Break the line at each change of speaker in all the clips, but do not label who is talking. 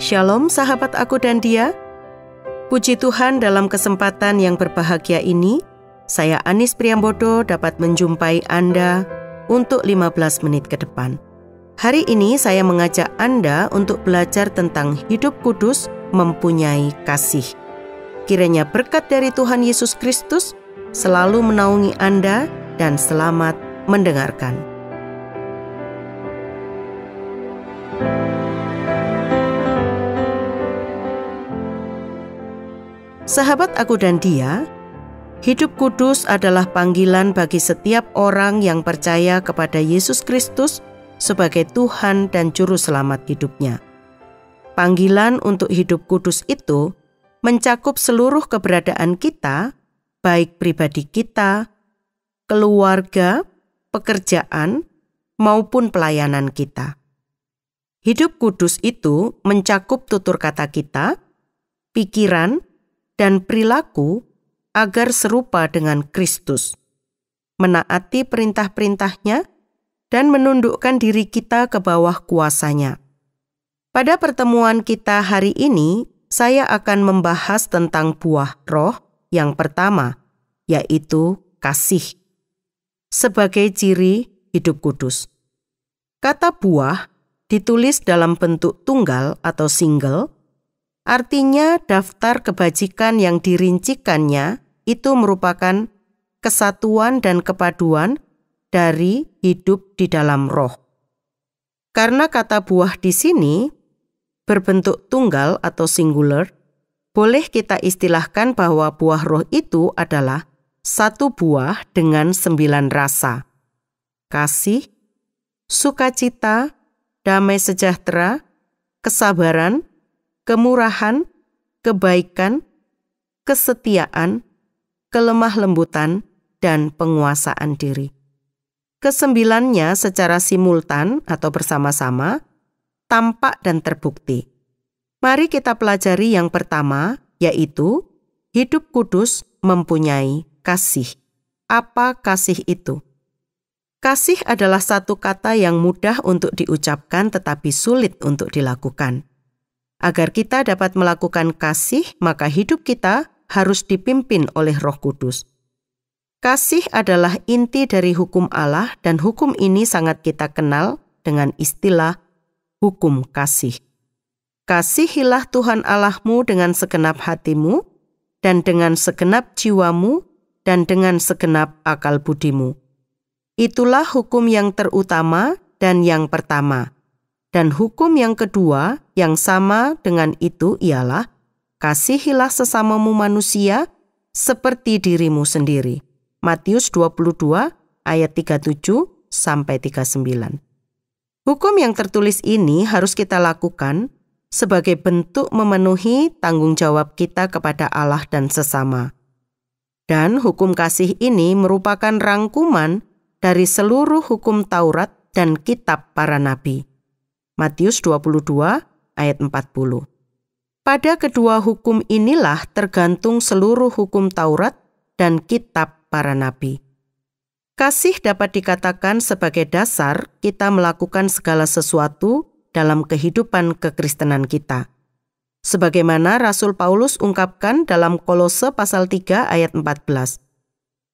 Shalom sahabat aku dan dia. Puji Tuhan, dalam kesempatan yang berbahagia ini, saya Anis Priambodo dapat menjumpai Anda untuk 15 menit ke depan. Hari ini saya mengajak Anda untuk belajar tentang hidup kudus mempunyai kasih. Kiranya berkat dari Tuhan Yesus Kristus selalu menaungi Anda dan selamat mendengarkan. Sahabat aku dan dia, hidup kudus adalah panggilan bagi setiap orang yang percaya kepada Yesus Kristus sebagai Tuhan dan Juru Selamat hidupnya. Panggilan untuk hidup kudus itu mencakup seluruh keberadaan kita, baik pribadi kita, keluarga, pekerjaan, maupun pelayanan kita. Hidup kudus itu mencakup tutur kata kita, pikiran, dan perilaku agar serupa dengan Kristus, menaati perintah-perintahnya, dan menundukkan diri kita ke bawah kuasa-Nya. Pada pertemuan kita hari ini, saya akan membahas tentang buah roh yang pertama, yaitu kasih, sebagai ciri hidup kudus. Kata buah ditulis dalam bentuk tunggal atau single, artinya daftar kebajikan yang dirincikannya itu merupakan kesatuan dan kepaduan dari hidup di dalam roh. Karena kata buah di sini berbentuk tunggal atau singular, boleh kita istilahkan bahwa buah roh itu adalah satu buah dengan 9 rasa: kasih, sukacita, damai sejahtera, kesabaran, kemurahan, kebaikan, kesetiaan, kelemah lembutan, dan penguasaan diri. Kesembilannya secara simultan atau bersama-sama tampak dan terbukti. Mari kita pelajari yang pertama, yaitu hidup kudus mempunyai kasih. Apa kasih itu? Kasih adalah satu kata yang mudah untuk diucapkan tetapi sulit untuk dilakukan. Agar kita dapat melakukan kasih, maka hidup kita harus dipimpin oleh Roh Kudus. Kasih adalah inti dari hukum Allah, dan hukum ini sangat kita kenal dengan istilah hukum kasih. Kasihilah Tuhan Allahmu dengan segenap hatimu, dan dengan segenap jiwamu, dan dengan segenap akal budimu. Itulah hukum yang terutama dan yang pertama. Dan hukum yang kedua yang sama dengan itu ialah, kasihilah sesamamu manusia seperti dirimu sendiri. Matius 22 ayat 37-39. Hukum yang tertulis ini harus kita lakukan sebagai bentuk memenuhi tanggung jawab kita kepada Allah dan sesama. Dan hukum kasih ini merupakan rangkuman dari seluruh hukum Taurat dan kitab para nabi. Matius 22 ayat 40. Pada kedua hukum inilah tergantung seluruh hukum Taurat dan kitab para nabi. Kasih dapat dikatakan sebagai dasar kita melakukan segala sesuatu dalam kehidupan kekristenan kita. Sebagaimana Rasul Paulus ungkapkan dalam Kolose pasal 3 ayat 14.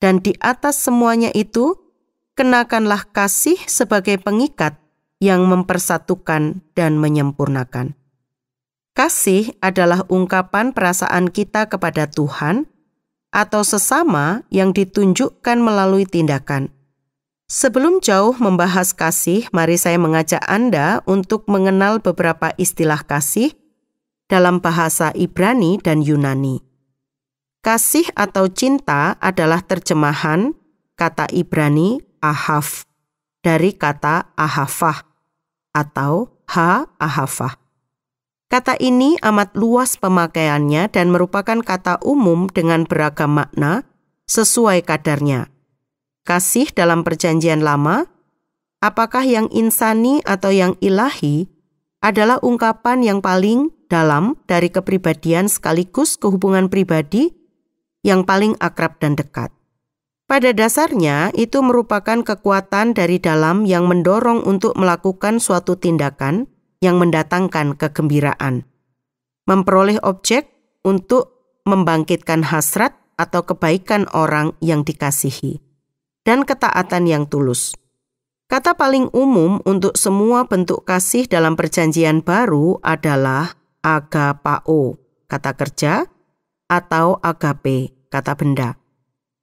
Dan di atas semuanya itu, kenakanlah kasih sebagai pengikat yang mempersatukan dan menyempurnakan. Kasih adalah ungkapan perasaan kita kepada Tuhan atau sesama yang ditunjukkan melalui tindakan. Sebelum jauh membahas kasih, mari saya mengajak Anda untuk mengenal beberapa istilah kasih dalam bahasa Ibrani dan Yunani. Kasih atau cinta adalah terjemahan kata Ibrani ahav, dari kata ahavah atau ha-ahavah. Kata ini amat luas pemakaiannya dan merupakan kata umum dengan beragam makna sesuai kadarnya. Kasih dalam Perjanjian Lama, apakah yang insani atau yang ilahi, adalah ungkapan yang paling dalam dari kepribadian sekaligus kehubungan pribadi yang paling akrab dan dekat. Pada dasarnya, itu merupakan kekuatan dari dalam yang mendorong untuk melakukan suatu tindakan yang mendatangkan kegembiraan. memperoleh objek untuk membangkitkan hasrat atau kebaikan orang yang dikasihi, dan ketaatan yang tulus. Kata paling umum untuk semua bentuk kasih dalam Perjanjian Baru adalah agapao, kata kerja, atau agape, kata benda.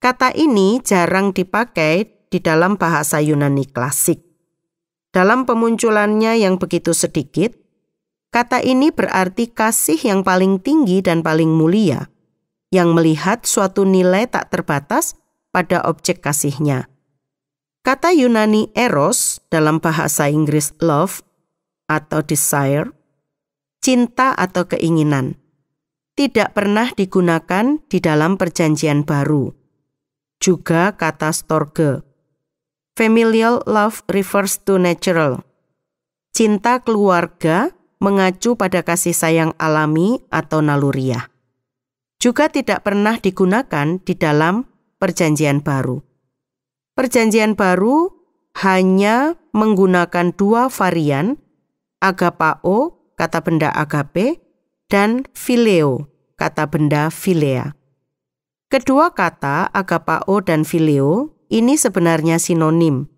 Kata ini jarang dipakai di dalam bahasa Yunani klasik. Dalam pemunculannya yang begitu sedikit, kata ini berarti kasih yang paling tinggi dan paling mulia, yang melihat suatu nilai tak terbatas pada objek kasihnya. Kata Yunani eros dalam bahasa Inggris love atau desire, cinta atau keinginan, tidak pernah digunakan di dalam Perjanjian Baru. Juga kata storge. Familial love refers to natural. Cinta keluarga mengacu pada kasih sayang alami atau naluriah. Juga tidak pernah digunakan di dalam Perjanjian Baru. Perjanjian Baru hanya menggunakan dua varian, agapao, kata benda agape, dan phileo, kata benda philea. Kedua kata, agapao dan phileo, ini sebenarnya sinonim.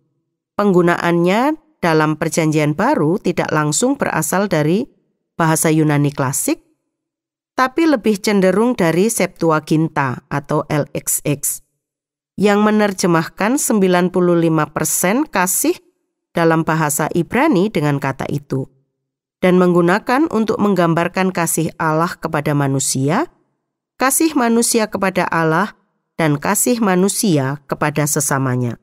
Penggunaannya dalam Perjanjian Baru tidak langsung berasal dari bahasa Yunani klasik, tapi lebih cenderung dari Septuaginta atau LXX, yang menerjemahkan 95% kasih dalam bahasa Ibrani dengan kata itu, dan menggunakan untuk menggambarkan kasih Allah kepada manusia, kasih manusia kepada Allah, dan kasih manusia kepada sesamanya.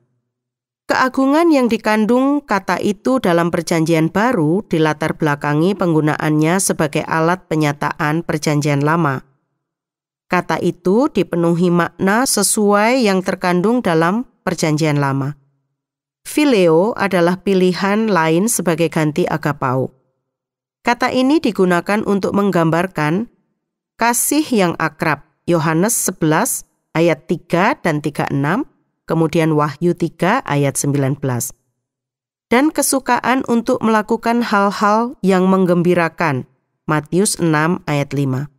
Keagungan yang dikandung kata itu dalam Perjanjian Baru dilatar belakangi penggunaannya sebagai alat penyataan Perjanjian Lama. Kata itu dipenuhi makna sesuai yang terkandung dalam Perjanjian Lama. Phileo adalah pilihan lain sebagai ganti agapao. Kata ini digunakan untuk menggambarkan kasih yang akrab, Yohanes 11 ayat 3 dan 36, kemudian Wahyu 3 ayat 19. Dan kesukaan untuk melakukan hal-hal yang menggembirakan, Matius 6 ayat 5.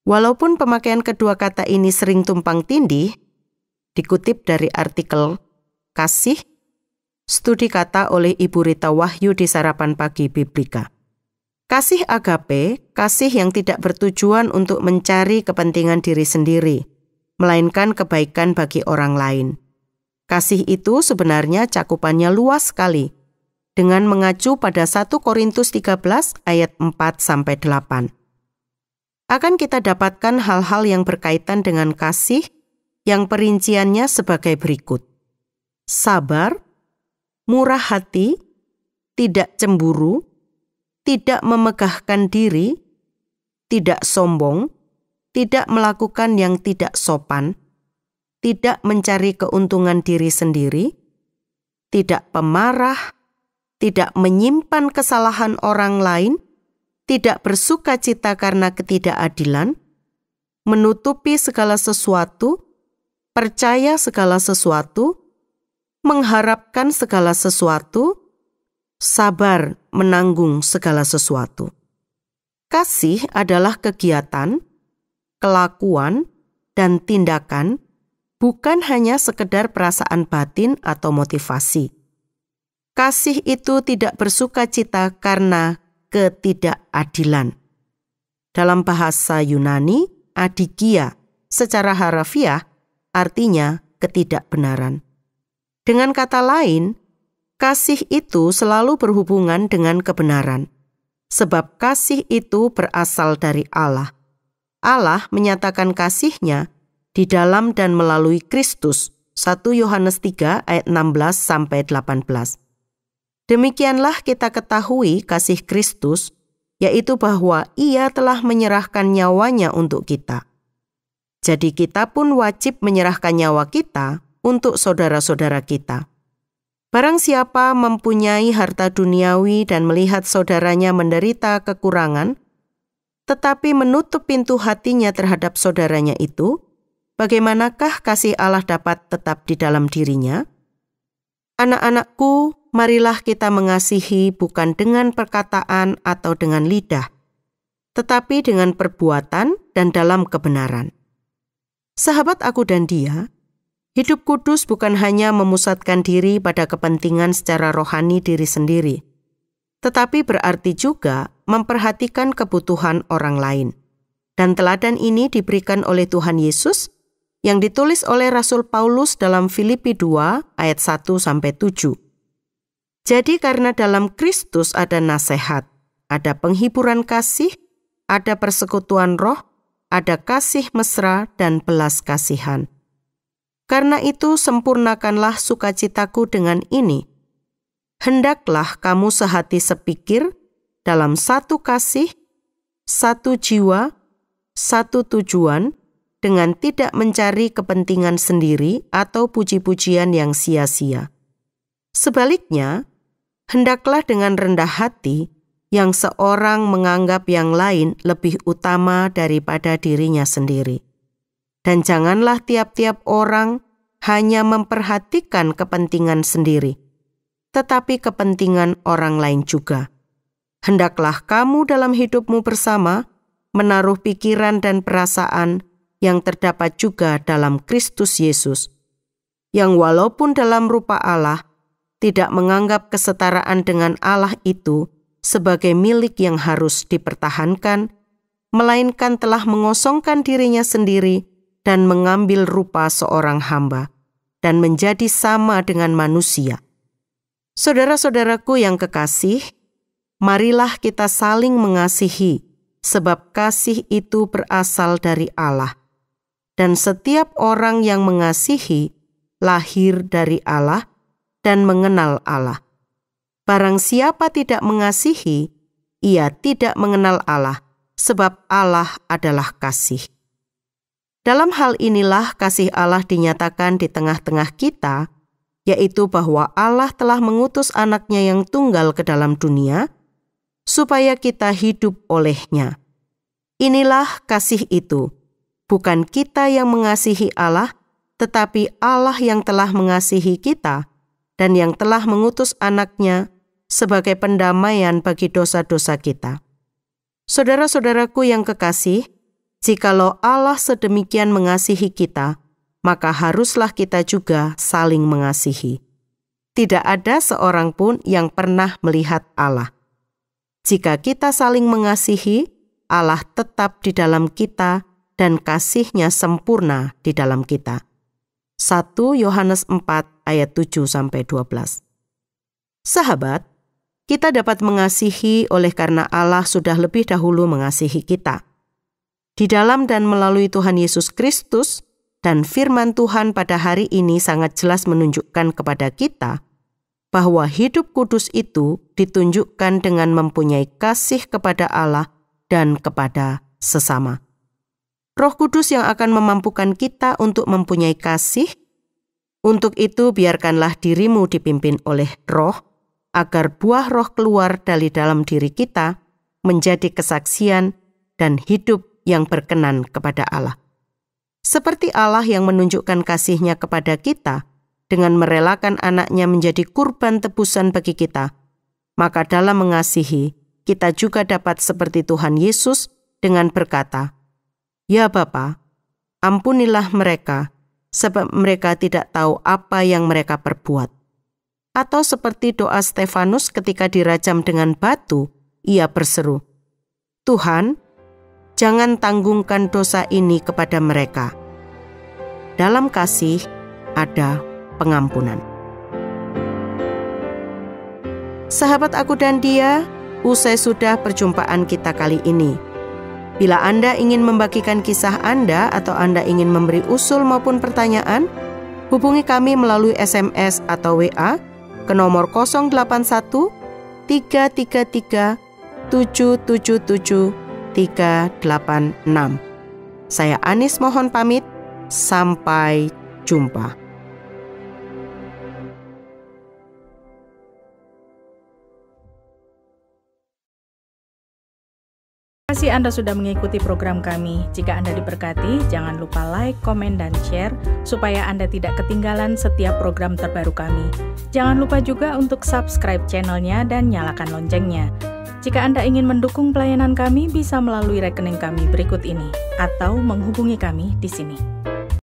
Walaupun pemakaian kedua kata ini sering tumpang tindih, dikutip dari artikel Kasih, studi kata oleh Ibu Rita Wahyu di Sarapan Pagi Biblika. Kasih agape, kasih yang tidak bertujuan untuk mencari kepentingan diri sendiri, melainkan kebaikan bagi orang lain. Kasih itu sebenarnya cakupannya luas sekali, dengan mengacu pada 1 Korintus 13 ayat 4-8. Akan kita dapatkan hal-hal yang berkaitan dengan kasih yang perinciannya sebagai berikut. Sabar, murah hati, tidak cemburu, tidak memegahkan diri, tidak sombong, tidak melakukan yang tidak sopan, tidak mencari keuntungan diri sendiri, tidak pemarah, tidak menyimpan kesalahan orang lain, tidak bersuka cita karena ketidakadilan, menutupi segala sesuatu, percaya segala sesuatu, mengharapkan segala sesuatu, sabar menanggung segala sesuatu. Kasih adalah kegiatan, kelakuan, dan tindakan, bukan hanya sekedar perasaan batin atau motivasi. Kasih itu tidak bersuka cita karena ketidakadilan. Dalam bahasa Yunani, adigia secara harafiah artinya ketidakbenaran. Dengan kata lain, kasih itu selalu berhubungan dengan kebenaran, sebab kasih itu berasal dari Allah. Allah menyatakan kasih-Nya di dalam dan melalui Kristus. 1 Yohanes 3 ayat 16-18. Demikianlah kita ketahui kasih Kristus, yaitu bahwa Ia telah menyerahkan nyawanya untuk kita. Jadi kita pun wajib menyerahkan nyawa kita untuk saudara-saudara kita. Barang siapa mempunyai harta duniawi dan melihat saudaranya menderita kekurangan, tetapi menutup pintu hatinya terhadap saudaranya itu, bagaimanakah kasih Allah dapat tetap di dalam dirinya? Anak-anakku, marilah kita mengasihi bukan dengan perkataan atau dengan lidah, tetapi dengan perbuatan dan dalam kebenaran. Sahabat aku dan dia, hidup kudus bukan hanya memusatkan diri pada kepentingan secara rohani diri sendiri, tetapi berarti juga memperhatikan kebutuhan orang lain. Dan teladan ini diberikan oleh Tuhan Yesus yang ditulis oleh Rasul Paulus dalam Filipi 2 ayat 1-7. Jadi karena dalam Kristus ada nasihat, ada penghiburan kasih, ada persekutuan roh, ada kasih mesra dan belas kasihan. Karena itu sempurnakanlah sukacitaku dengan ini. Hendaklah kamu sehati sepikir dalam satu kasih, satu jiwa, satu tujuan, dengan tidak mencari kepentingan sendiri atau puji-pujian yang sia-sia. Sebaliknya, hendaklah dengan rendah hati yang seorang menganggap yang lain lebih utama daripada dirinya sendiri. Dan janganlah tiap-tiap orang hanya memperhatikan kepentingan sendiri, tetapi kepentingan orang lain juga. Hendaklah kamu dalam hidupmu bersama menaruh pikiran dan perasaan yang terdapat juga dalam Kristus Yesus, yang walaupun dalam rupa Allah, tidak menganggap kesetaraan dengan Allah itu sebagai milik yang harus dipertahankan, melainkan telah mengosongkan dirinya sendiri dan mengambil rupa seorang hamba, dan menjadi sama dengan manusia. Saudara-saudaraku yang kekasih, marilah kita saling mengasihi, sebab kasih itu berasal dari Allah. Dan setiap orang yang mengasihi lahir dari Allah dan mengenal Allah. Barang siapa tidak mengasihi, ia tidak mengenal Allah, sebab Allah adalah kasih. Dalam hal inilah kasih Allah dinyatakan di tengah-tengah kita, yaitu bahwa Allah telah mengutus anaknya yang tunggal ke dalam dunia, supaya kita hidup olehnya. Inilah kasih itu, bukan kita yang mengasihi Allah, tetapi Allah yang telah mengasihi kita dan yang telah mengutus anaknya sebagai pendamaian bagi dosa-dosa kita. Saudara-saudaraku yang kekasih, jikalau Allah sedemikian mengasihi kita, maka haruslah kita juga saling mengasihi. Tidak ada seorang pun yang pernah melihat Allah. Jika kita saling mengasihi, Allah tetap di dalam kita dan kasih-Nya sempurna di dalam kita. 1 Yohanes 4 ayat 7-12. Sahabat, kita dapat mengasihi oleh karena Allah sudah lebih dahulu mengasihi kita. Di dalam dan melalui Tuhan Yesus Kristus, dan firman Tuhan pada hari ini sangat jelas menunjukkan kepada kita bahwa hidup kudus itu ditunjukkan dengan mempunyai kasih kepada Allah dan kepada sesama. Roh Kudus yang akan memampukan kita untuk mempunyai kasih. Untuk itu biarkanlah dirimu dipimpin oleh Roh, agar buah Roh keluar dari dalam diri kita menjadi kesaksian dan hidup yang berkenan kepada Allah. Seperti Allah yang menunjukkan kasih-Nya kepada kita dengan merelakan anaknya menjadi kurban tebusan bagi kita, maka dalam mengasihi, kita juga dapat seperti Tuhan Yesus dengan berkata, "Ya Bapa, ampunilah mereka, sebab mereka tidak tahu apa yang mereka perbuat." Atau seperti doa Stefanus ketika dirajam dengan batu, ia berseru, "Tuhan, jangan tanggungkan dosa ini kepada mereka." Dalam kasih ada pengampunan. Sahabat aku dan dia, usai sudah perjumpaan kita kali ini. Bila Anda ingin membagikan kisah Anda atau Anda ingin memberi usul maupun pertanyaan, hubungi kami melalui SMS atau WA ke nomor 081 333 777 386. Saya Anis mohon pamit, sampai jumpa.
Terima kasih Anda sudah mengikuti program kami. Jika Anda diberkati, jangan lupa like, komen, dan share supaya Anda tidak ketinggalan setiap program terbaru kami. Jangan lupa juga untuk subscribe channelnya dan nyalakan loncengnya. Jika Anda ingin mendukung pelayanan kami, bisa melalui rekening kami berikut ini, atau menghubungi kami di sini.